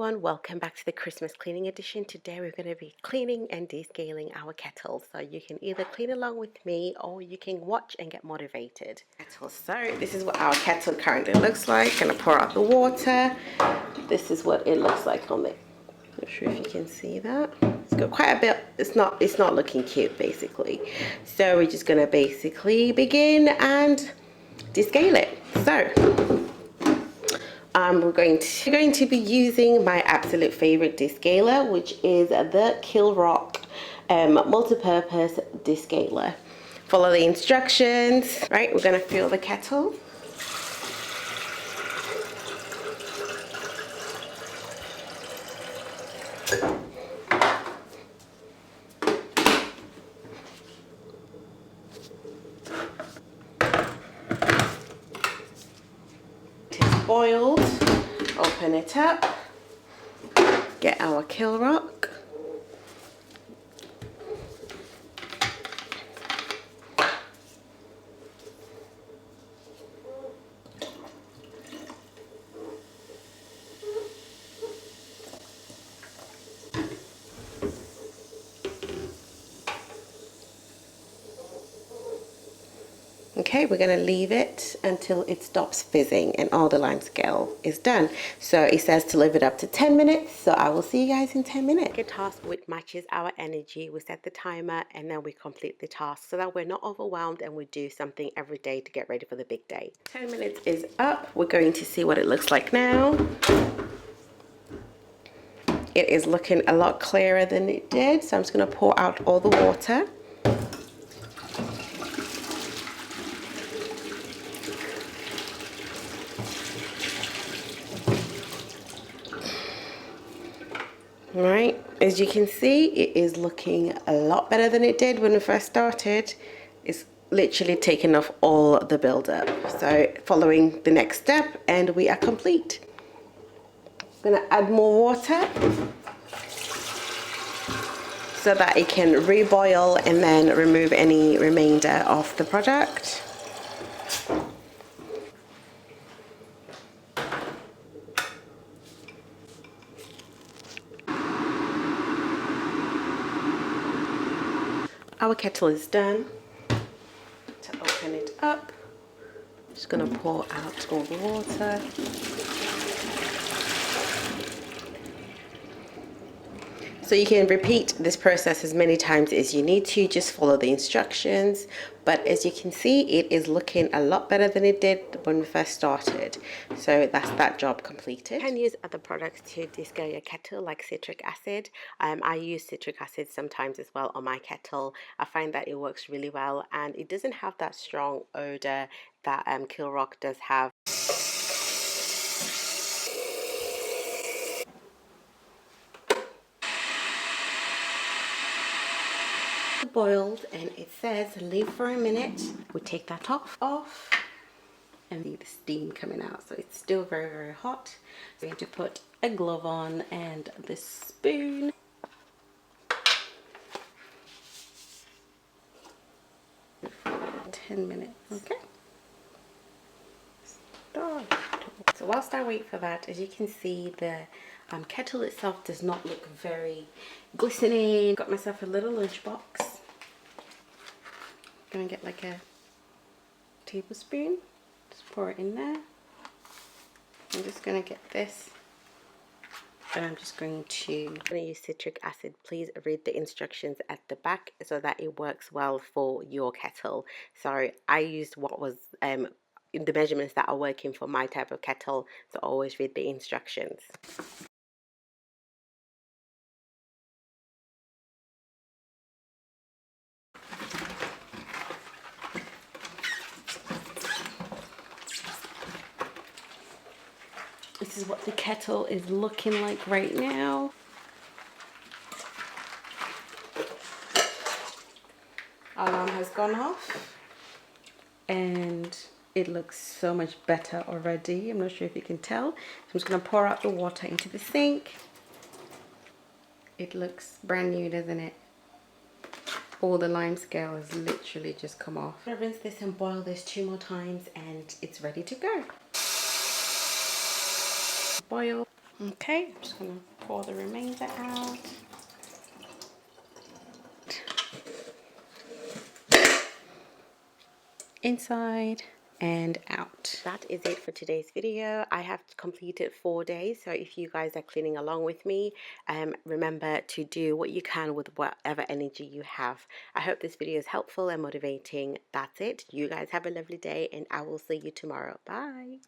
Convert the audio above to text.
Welcome back to the Christmas cleaning edition. Today we're going to be cleaning and descaling our kettle. So you can either clean along with me or you can watch and get motivated. So this is what our kettle currently looks like. Gonna pour out the water. This is what it looks like on the. Not sure if you can see that. It's got quite a bit. It's not looking cute basically. So we're just gonna basically begin and descale it. So we're going to be using my absolute favorite descaler, which is the Kilrock multi-purpose descaler. Follow the instructions. Right, we're going to fill the kettle. It's boiled. Open it up. Get our Kilrock. Okay, we're going to leave it until it stops fizzing and all the lime scale is done. So it says to leave it up to 10 minutes. So I will see you guys in 10 minutes. A task which matches our energy. We set the timer and then we complete the task so that we're not overwhelmed and we do something every day to get ready for the big day. 10 minutes is up. We're going to see what it looks like now. It is looking a lot clearer than it did. So I'm just going to pour out all the water. Right, as you can see, it is looking a lot better than it did when we first started. It's literally taken off all the buildup. So following the next step and we are complete. I'm gonna add more water so that it can reboil and then remove any remainder of the product. Our kettle is done. To open it up, just gonna pour out all the water. So you can repeat this process as many times as you need to, just follow the instructions. But as you can see, it is looking a lot better than it did when we first started. So that's that job completed. You can use other products to descale your kettle, like citric acid. I use citric acid sometimes as well on my kettle. I find that it works really well and it doesn't have that strong odor that Kilrock does have. Boiled and it says leave for a minute. We take that off and see the steam coming out, so it's still very hot. So we're going to put a glove on and this spoon. For 10 minutes. Okay, start. So whilst I wait for that, as you can see, the kettle itself does not look very glistening. Got myself a little lunchbox. Gonna get like a tablespoon, just pour it in there. I'm just gonna get this and I'm just going to use citric acid. Please read the instructions at the back so that it works well for your kettle. So I used what was the measurements that are working for my type of kettle, so always read the instructions. This is what the kettle is looking like right now. Our alarm has gone off and it looks so much better already. I'm not sure if you can tell. So I'm just going to pour out the water into the sink. It looks brand new, doesn't it? All the lime scale has literally just come off. I'm going to rinse this and boil this 2 more times and it's ready to go. Boil. Okay, I'm just going to pour the remainder out. Inside and out. That is it for today's video. I have completed 4 days, so if you guys are cleaning along with me, remember to do what you can with whatever energy you have. I hope this video is helpful and motivating. That's it. You guys have a lovely day, and I will see you tomorrow. Bye.